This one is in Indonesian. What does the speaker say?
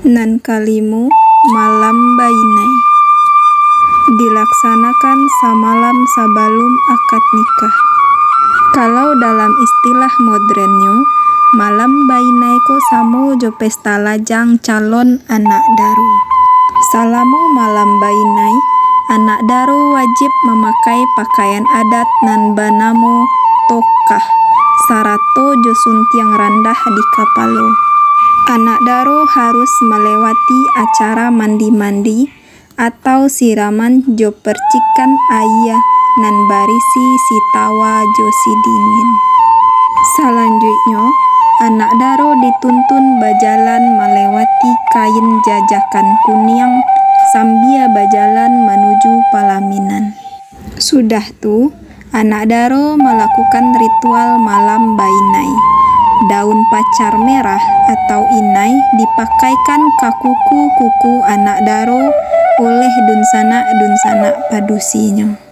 Nan kalimu malam bainai dilaksanakan samalam sebelum akad nikah. Kalau dalam istilah modernnya, malam bainai ko samo jo pesta lajang calon anak daru. Selama malam bainai, anak daru wajib memakai pakaian adat nan banamo tokah, sarato jo suntiang randah di kapalo. Anak daru harus melewati acara mandi-mandi atau siraman jo percikan ayah nan barisi si tawa jo si dingin. Selanjutnya, anak daru dituntun berjalan melewati kain jajakan kuning sambil berjalan menuju pelaminan. Sudah tuh, anak daru melakukan ritual malam bainai. Daun pacar merah atau inai dipakaikan ke kuku-kuku anak daru oleh dunsana-dunsana padusinya.